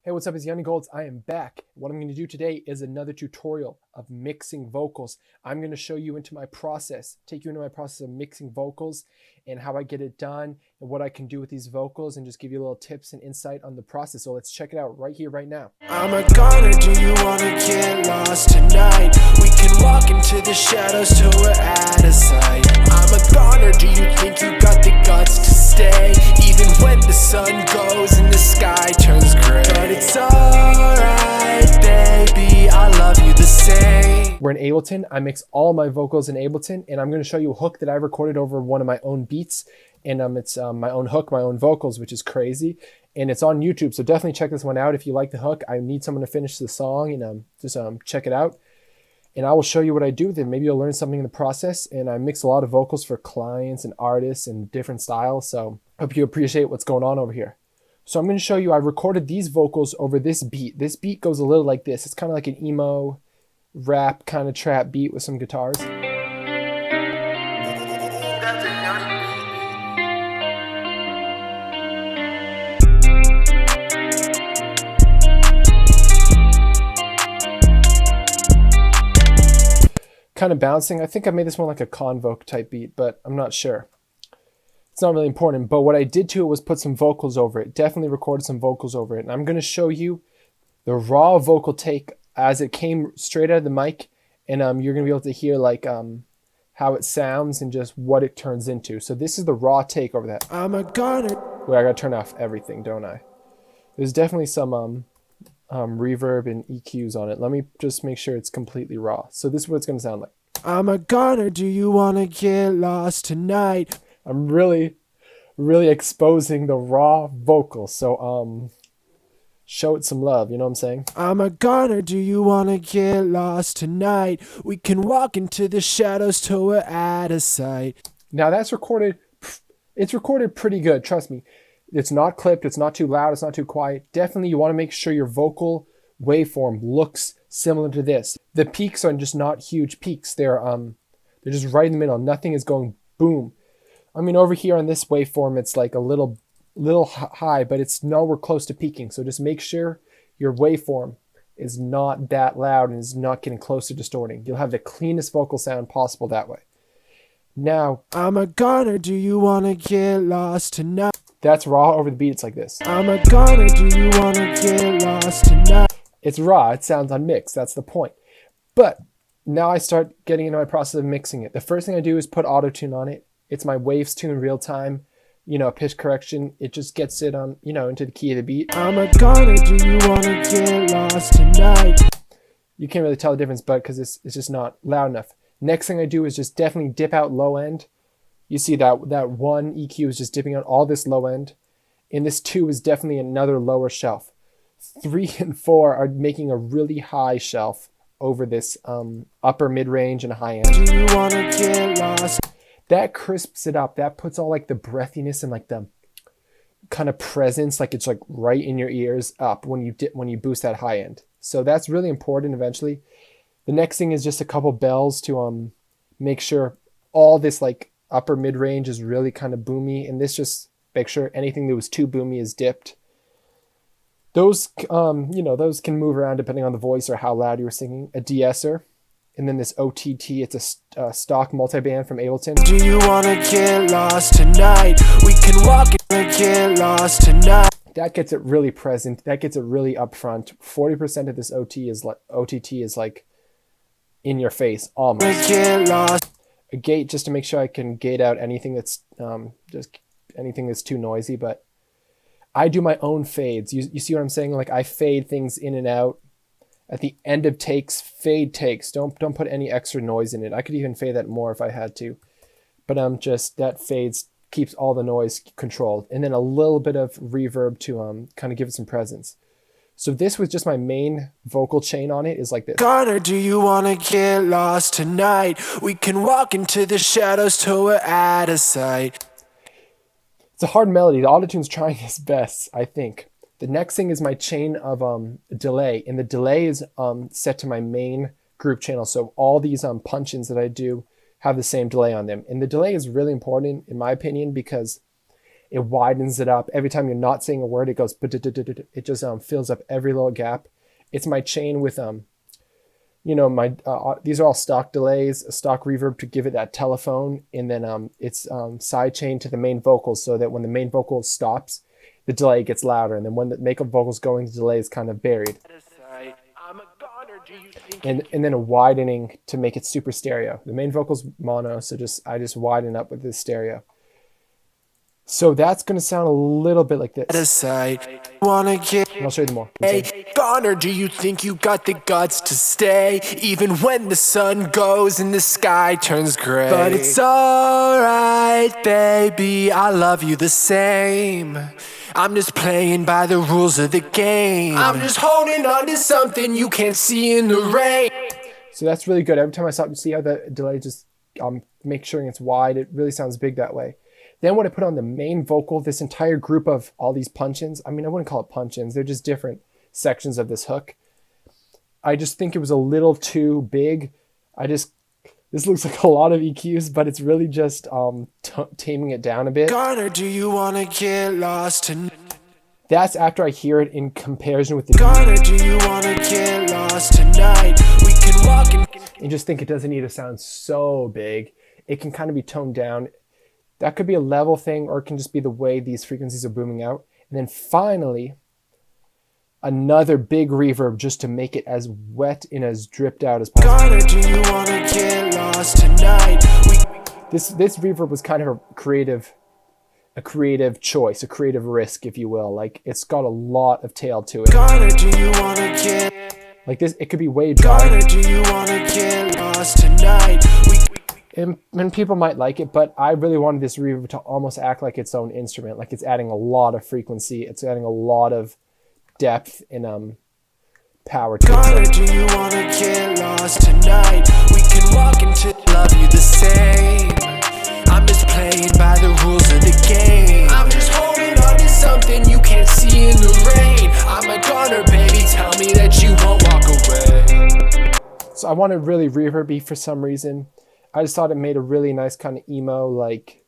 Hey, what's up? It's Yunny Goldz. I am back. What I'm going to do today is another tutorial of mixing vocals. I'm going to show you into my process, take you into my process of mixing vocals and how I get it done and what I can do with these vocals and just give you a little tips and insight on the process. So let's check it out right here, right now. I'm a goner, do you want to get lost tonight? We can walk into the shadows till we're out of sight. I'm a goner, do you think you got the guts to stay? Even when the sun goes and the sky turns gray. But it's alright, baby, I love you the same. We're in Ableton. I mix all my vocals in Ableton, and I'm going to show you a hook that I recorded over one of my own beats. And it's my own hook, my own vocals, which is crazy. And it's on YouTube, so definitely check this one out. If you like the hook, I need someone to finish the song, and just check it out. And I will show you what I do with it. Maybe you'll learn something in the process. And I mix a lot of vocals for clients and artists and different styles. So hope you appreciate what's going on over here. So I'm going to show you, I recorded these vocals over this beat. This beat goes a little like this. It's kind of like an emo rap kind of trap beat with some guitars. Kind of bouncing. I think I made this one like a convoke type beat, but I'm not sure. It's not really important, but what I did to it was put some vocals over it. Definitely recorded some vocals over it. And I'm going to show you the raw vocal take as it came straight out of the mic. And you're going to be able to hear like how it sounds and just what it turns into. So this is the raw take over that. I'm a goner. Wait, I got to turn off everything, don't I? There's definitely some reverb and EQs on it. Let me just make sure it's completely raw. So this is what it's going to sound like. I'm a goner, do you want to get lost tonight? I'm really exposing the raw vocals. So show it some love, you know what I'm saying? I'm a goner, do you want to get lost tonight? We can walk into the shadows till we're out of sight. Now that's recorded, it's recorded pretty good, trust me. It's not clipped, it's not too loud, it's not too quiet. Definitely you want to make sure your vocal waveform looks similar to this. The peaks are just not huge peaks. They're just right in the middle. Nothing is going boom. I mean, over here on this waveform, it's like a little high, but it's nowhere close to peaking. So just make sure your waveform is not that loud and is not getting close to distorting. You'll have the cleanest vocal sound possible that way. Now, I'm a goner, do you want to get lost tonight? That's raw over the beat. It's like this. I'm a goner, do you want to get lost tonight? It's raw. It sounds unmixed. That's the point. But now I start getting into my process of mixing it. The first thing I do is put auto-tune on it. It's my waves tune real time, pitch correction. It just gets it on, into the key of the beat. I'm a goner, do you want to get lost tonight? You can't really tell the difference, but because it's just not loud enough. Next thing I do is just definitely dip out low end. You see that one EQ is just dipping out all this low end. And this 2 is definitely another lower shelf. 3 and 4 are making a really high shelf over this upper mid-range and high end. Do you want to get lost? That crisps it up. That puts all like the breathiness and like the kind of presence, like it's like right in your ears up when you boost that high end. So that's really important eventually. The next thing is just a couple bells to make sure all this like upper mid-range is really kind of boomy, and this just make sure anything that was too boomy is dipped. Those those can move around depending on the voice or how loud you were singing. A de-esser, and then this OTT, it's a stock multiband from Ableton. Do you want to get lost tonight? We can walk and get lost tonight. That gets it really present. That gets it really upfront. 40% of this OTT is like in your face almost. Get lost. A gate just to make sure I can gate out anything that's just anything that's too noisy. But I do my own fades. You see what I'm saying? Like I fade things in and out. At the end of takes, fade takes. Don't put any extra noise in it. I could even fade that more if I had to. But just that fades keeps all the noise controlled. And then a little bit of reverb to kind of give it some presence. So this was just my main vocal chain on it is like this. Goner, do you want to get lost tonight? We can walk into the shadows till we're out of sight. It's a hard melody. The autotune's trying his best, I think. The next thing is my chain of delay, and the delay is set to my main group channel. So all these punch-ins that I do have the same delay on them. And the delay is really important in my opinion because It widens it up. Every time you're not saying a word, it goes, it just fills up every little gap. It's my chain with, you know, my these are all stock delays, a stock reverb to give it that telephone, and then it's side chain to the main vocals so that when the main vocal stops, the delay gets louder, and then when the makeup vocal's going, the delay is kind of buried. And then a widening to make it super stereo. The main vocal's mono, so I just widen up with this stereo. So that's going to sound a little bit like this. Wanna get And I'll show you the more. gone, or do you think you got the guts to stay even when the sun goes and the sky turns gray? But it's alright, baby, I love you the same. I'm just playing by the rules of the game. I'm just holding on to something you can't see in the rain. So that's really good. Every time I stop, you see how the delay just make sure it's wide. It really sounds big that way. Then when I put on the main vocal, this entire group of all these punch-ins, I mean, I wouldn't call it punch-ins. They're just different sections of this hook. I just think it was a little too big. This looks like a lot of EQs, but it's really just taming it down a bit. Connor, do you want to get lost tonight? That's after I hear it in comparison with the Connor, do you want to get lost tonight? We can walk and just think it doesn't need to sound so big. It can kind of be toned down. That could be a level thing, or it can just be the way these frequencies are booming out. And then finally, another big reverb just to make it as wet and as dripped out as possible. Connor, do you want to get lost tonight? This reverb was kind of a creative choice, a creative risk, if you will. Like, it's got a lot of tail to it. Connor, do you want to get like this? It could be way dry. Connor, do you want to get lost tonight? And people might like it, but I really wanted this reverb to almost act like its own instrument. Like, it's adding a lot of frequency. It's adding a lot of depth and power to Connor, it. do you want to get lost tonight? We can walk into love you the same. I'm just playing by the rules of the game. I'm just holding on to something you can't see in the rain. I'm a goner, baby, tell me that you won't walk away. So I wanted really reverby for some reason. I just thought it made a really nice kind of emo, like,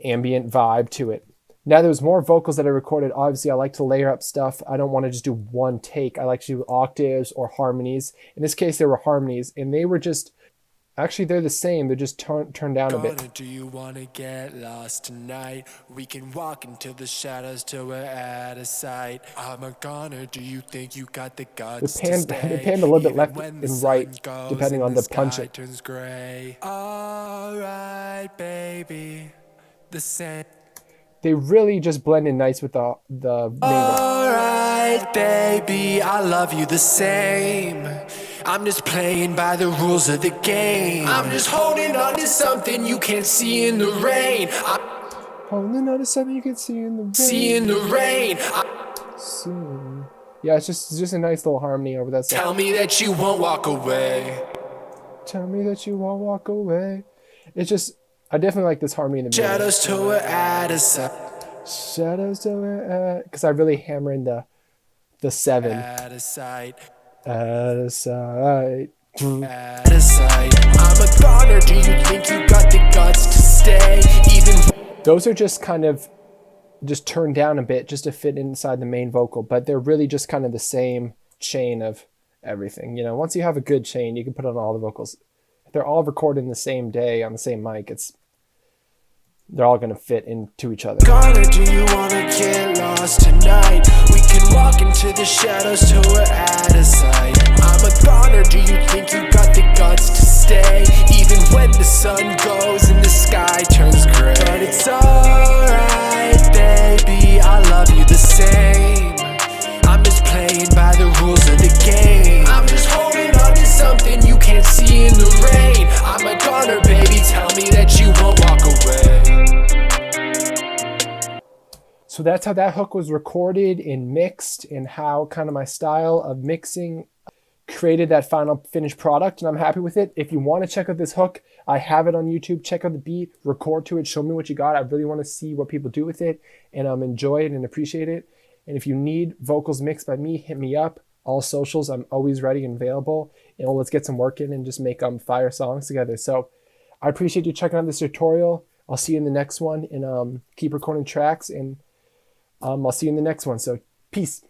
ambient vibe to it. Now, there was more vocals that I recorded. Obviously, I like to layer up stuff. I don't want to just do one take. I like to do octaves or harmonies. In this case, there were harmonies, and they were just, actually, they're the same. They're just turned down a bit. Do you want to get lost tonight? We can walk into the shadows till we're out of sight. I'm a goner. Do you think you got the guts to stay? They panned a little bit left and right, depending on the punch it. Turns gray. All right, baby. The same. They really just blend in nice with the main one. Alright, baby, I love you the same. I'm just playing by the rules of the game. I'm just holding on to something you can't see in the rain. Holding on to something you can see in the rain. See in the rain. Yeah, it's just a nice little harmony over that song. Tell me that you won't walk away. Tell me that you won't walk away. It's just, I definitely like this harmony in the middle. Shadows till we're out of sight. Shadows till we're at, because I really hammer in the 7. Out of sight. Out of sight. Out of sight. I'm a goner. Do you think you got the guts to stay? Even those are just kind of just turned down a bit just to fit inside the main vocal, but they're really just kind of the same chain of everything. You know, once you have a good chain, you can put on all the vocals. If they're all recorded in the same day on the same mic, they're all going to fit into each other. Connor, do you want to get lost tonight? We can walk into the shadows till we're out of sight. I'm a goner, do you think you got the guts to stay? Even when the sun goes and the sky turns gray. But it's alright, baby, I love you the same. I'm just playing by the rules of the game. I'm just holding on to something you can't see in the rain. I'm a goner, baby, tell me that you won't walk away. So that's how that hook was recorded and mixed, and how kind of my style of mixing created that final finished product, and I'm happy with it. If you want to check out this hook, I have it on YouTube. Check out the beat, record to it, show me what you got. I really want to see what people do with it and enjoy it and appreciate it. And if you need vocals mixed by me, hit me up. All socials, I'm always ready and available. And let's get some work in and just make fire songs together. So I appreciate you checking out this tutorial. I'll see you in the next one, and keep recording tracks, and I'll see you in the next one. So peace.